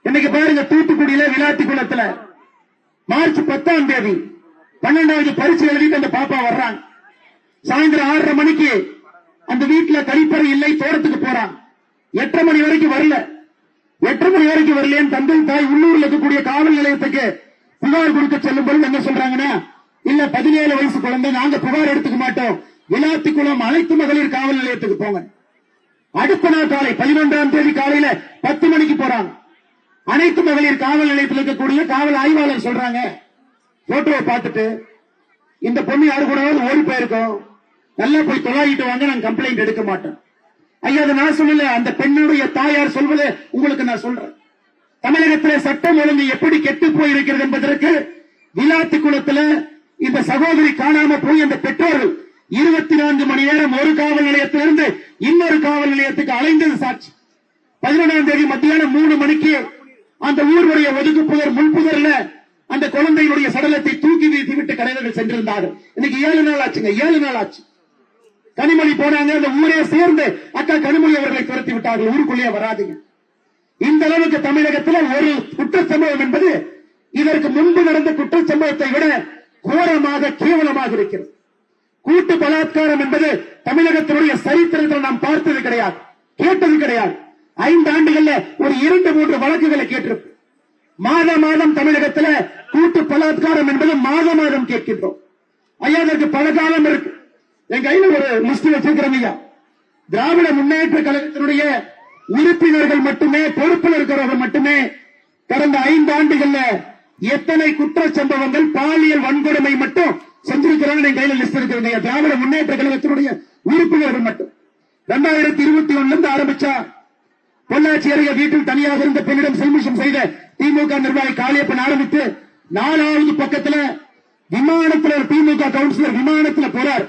இன்னைக்கு பாருங்க, தூத்துக்குடியில விளாத்திக்குளத்துல மார்ச் 10ஆம் தேதி 12வது பரீட்சை எழுதிட்டு அந்த பாப்பா வர்றாங்க. சாயந்தரம் 6:30 மணிக்கு அந்த வீட்டுல கழிப்பறை இல்லை, தோட்டத்துக்கு போறான். 8:30 மணி வரைக்கும் வரல. 8:30 மணி வரைக்கும் வரலன்னு தந்தை தாய் உள்ளூர்ல இருக்கக்கூடிய காவல் நிலையத்துக்கு புகார் கொடுக்க செல்லும் பொழுது என்ன சொல்றாங்கன்னா, இல்ல 17 வயசு குழந்தை, நாங்க புகார் எடுத்துக்க மாட்டோம், விளாத்திக்குளம் அனைத்து மகளிர் காவல் நிலையத்துக்கு போங்க. அடுத்த நாள் காலை 11ஆம் தேதி காலையில 10 மணிக்கு போறாங்க. அனைத்து மகளிர் காவல் நிலையத்தில் இருக்கக்கூடிய காவல் ஆய்வாளர் சொல்றாங்க, போட்டோவை பார்த்துட்டு இந்த பொண்ணு யாரு கூட ஓடி போயிருக்கோம், நல்லா போய் தொலாகிட்டு வாங்க, நாங்க கம்ப்ளைண்ட் எடுக்க மாட்டோம். ஐயா, அதை நான் சொல்லல, அந்த பெண்ணுடைய தாயார் சொல்வதை உங்களுக்கு நான் சொல்றேன். தமிழகத்தில் சட்டம் ஒழுங்கு எப்படி கெட்டு போயிருக்கிறது என்பதற்கு விளாத்திக்குளத்துல இந்த சகோதரி காணாம போய் அந்த பெற்றோர்கள் 24 மணி நேரம் ஒரு காவல் நிலையத்திலிருந்து இன்னொரு காவல் நிலையத்துக்கு அலைந்தது சாட்சி. 11ஆம் தேதி மத்தியானம் 3 மணிக்கு அந்த ஊருடைய ஒதுக்குப்புதர் முன்புதர்ல அந்த குழந்தையினுடைய சடலத்தை தூக்கி வீசி விட்டு கலைஞர்கள் சென்றிருந்தார்கள். இன்னைக்கு 7 நாள் ஆச்சுங்க, 7 நாள் ஆச்சு. கனிமொழி போனாங்க, அந்த ஊரே சேர்ந்து அக்கா கனிமொழி அவர்களை துரத்தி விட்டார்கள், ஊருக்குள்ளே வராதுங்க. இந்த அளவுக்கு தமிழகத்தில் ஒரு குற்ற சம்பவம் என்பது இதற்கு முன்பு நடந்த குற்ற சம்பவத்தை விட கோரமாக கேவலமாக இருக்கிறது. கூட்டு பலாத்காரம் என்பது தமிழகத்தினுடைய சரித்திரத்தில் நாம் பார்த்தது கிடையாது, கேட்டது கிடையாது. 5 ஆண்டுகள்ல ஒரு 2-3 வழக்குகளை கேட்டிருப்போம். மாதம் தமிழகத்தில் கூட்டு பலாத்காரம் என்பது மாதம் கேட்கின்றோம். ஐயா, அதற்கு பல காலம் இருக்கு. என் கையில ஒரு லிஸ்ட் வச்சிருக்கிறோம் ஐயா. திராவிட முன்னேற்ற கழகத்தினுடைய உறுப்பினர்கள் மட்டுமே, பொறுப்பில் இருக்கிறவர்கள் மட்டுமே கடந்த 5 ஆண்டுகள்ல எத்தனை குற்ற சம்பவங்கள், பாலியல் வன்கொடுமை மட்டும் செஞ்சிருக்கிறாங்க என் கையில லிஸ்ட் இருக்கிறது. திராவிட முன்னேற்ற கழகத்தினுடைய உறுப்பினர்கள் மட்டும் 2021 இருந்து ஆரம்பிச்சா பொள்ளாச்சி அருகே வீட்டில் தனியாக இருந்த பெண்ணிடம் சில்மிஷம் செய்த திமுக நிர்வாகி காளியப்பன் ஆரம்பித்து 4வது பக்கத்துல விமானத்தில் திமுக கவுன்சிலர் விமானத்தில் போறார்.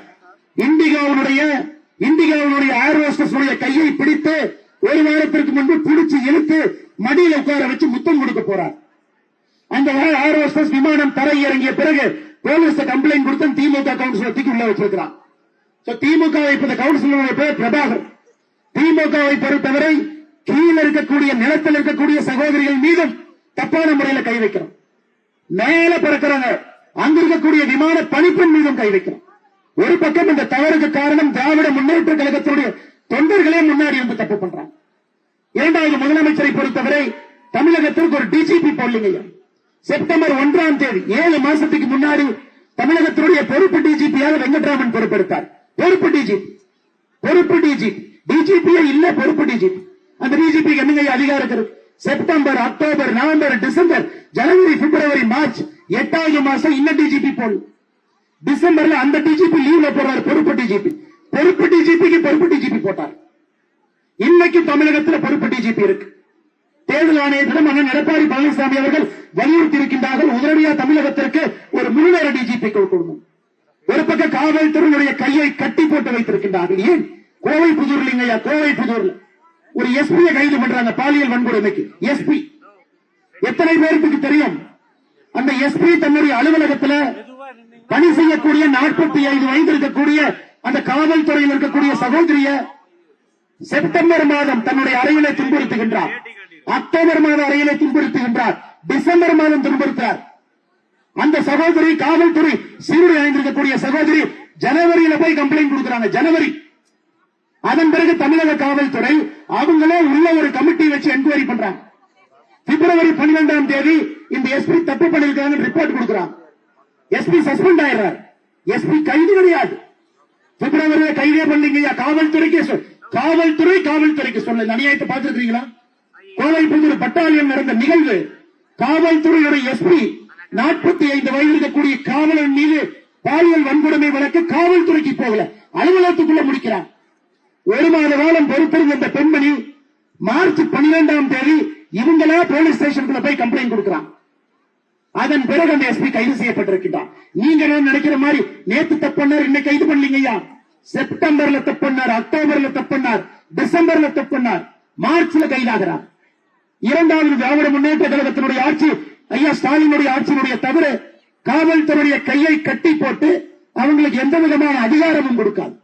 இண்டிகாவுடைய ஏர் ஹோஸ்டஸ் கையை பிடித்து 1 வாரத்திற்கு முன்பு பிடிச்சு இழுத்து மடியில் உட்கார வச்சு முத்தம் கொடுக்க போறார். அந்த ஏர் ஹோஸ்டஸ் விமானம் தரை இறங்கிய பிறகு போலீஸ் கம்ப்ளைண்ட் கொடுத்து திமுக கவுன்சிலர் தூக்கி உள்ள வச்சிருக்கிறான். திமுகவை கவுன்சிலர் பேர் பிரபாகர். திமுகவை பொறுத்தவரை கீழே இருக்கக்கூடிய நிலத்தில் இருக்கக்கூடிய சகோதரிகள் மீதும் தப்பான முறையில் கை வைக்கிறோம். மேல பறக்கிறாங்க, அங்க இருக்கக்கூடிய விமான பணிப்பெண் மீதும் கை வைக்கிறோம். ஒரு பக்கம் இந்த தவறுக்கு காரணம் திராவிட முன்னேற்ற கழகத்துடைய தொண்டர்களே முன்னாடி வந்து தப்பு பண்றாங்க. 2வது முதலமைச்சரை பொறுத்தவரை தமிழகத்திற்கு ஒரு டிஜிபி போடலீங்க. செப்டம்பர் 1ஆம் தேதி 7 மாசத்துக்கு முன்னாடி தமிழகத்தினுடைய பொறுப்பு டிஜிபியாக வெங்கட்ராமன் பொறுப்பெடுத்தார். பொறுப்பு டிஜிபி இல்ல, பொறுப்பு டிஜிபி. அந்த டிஜிபிக்கு என்னங்க அதிகாரம் இருக்கு? செப்டம்பர், அக்டோபர், நவம்பர், டிசம்பர், ஜனவரி, பிப்ரவரி, மார்ச் 8வது மாசம் இன்னும் டிஜிபி போடல. டிசம்பர்ல அந்த டிஜிபி லீவ்ல போறாரு. பொறுப்பு டிஜிபிக்கு பொறுப்பு டிஜிபி போட்டார். இன்னைக்கு தமிழகத்தில் பொறுப்பு டிஜிபி இருக்கு. தேர்தல் ஆணையத்திடம் அண்ணன் எடப்பாடி பழனிசாமி அவர்கள் வலியுறுத்தி இருக்கின்றார்கள், உடனடியா தமிழகத்திற்கு ஒரு முழுநேர டிஜிபி கொடுக்கணும். ஒரு பக்கம் காவல்துறையினுடைய கையை கட்டி போட்டு வைத்திருக்கின்றார்கள். ஏன்? கோவை புதூர்ல ஒரு எஸ்பியை கைது பண்றாங்க பாலியல் வன்கொடுமைக்கு. எஸ்பி எத்தனை பேருக்கு தெரியும்? அந்த எஸ்பி தன்னுடைய அலுவலகத்தில் பணி செய்யக்கூடிய 45 வயது இருக்கக்கூடிய அந்த காவல்துறையில் இருக்கக்கூடிய சகோதரிய செப்டம்பர் மாதம் தன்னுடைய அறையிலே துன்புறுத்துகின்றார், அக்டோபர் மாதம் அறையிலே துன்புறுத்துகின்றார், டிசம்பர் மாதம் துன்புறுத்தார். அந்த சகோதரி காவல்துறை சீருடை அணிந்திருக்கக்கூடிய சகோதரி ஜனவரியில போய் கம்ப்ளைண்ட் கொடுக்கிறாங்க. ஜனவரி. அதன் பிறகு தமிழக காவல்துறை அவங்களே உள்ள ஒரு கமிட்டி வச்சு என்கொயரி பண்றாங்க. பிப்ரவரி 12ஆம் தேதி இந்த எஸ்பி தப்பு பண்ணிருக்காங்க ரிப்போர்ட் கொடுக்கிறாங்க. SP suspend ஆயிடுறார். எஸ்பி கைது கிடையாது. பிப்ரவரியில கைதே பண்ணீங்க. காவல்துறைக்கு சொல்ல அநியாயத்தை பார்த்திருக்கீங்களா? கோவை புதூர் பட்டாலியன் நடந்த நிகழ்வு. காவல்துறையுடைய எஸ்பி 45 வயது இருக்கக்கூடிய காவலன் மீது பாலியல் வன்கொடுமை வழக்கு காவல்துறைக்கு போகல, அலுவலகத்துக்குள்ள முடிக்கிறார். 1 மாத காலம் பொறுத்திருந்த இந்த பெண்மணி மார்ச் 12ஆம் தேதி இவங்களா போலீஸ் ஸ்டேஷனுக்குள்ள போய் கம்ப்ளைண்ட் கொடுக்கிறான். அதன் பிறகு அந்த எஸ்பி கைது செய்யப்பட்டிருக்கிறார். நீங்க நினைக்கிற மாதிரி நேத்து தப்புனார், இன்னைக்கு கைது பண்ணலீங்க. செப்டம்பர்ல தப்புனார், அக்டோபர்ல தப்புனார், டிசம்பர்ல தப்புனார், மார்ச்ல கைதாகிறார். 2வது திராவிட முன்னேற்ற கழகத்தினுடைய ஆட்சி, ஐயா ஸ்டாலினுடைய ஆட்சியினுடைய தவிர காவல்துறையுடைய கையை கட்டி போட்டு அவங்களுக்கு எந்த விதமான அதிகாரமும் கொடுக்காது.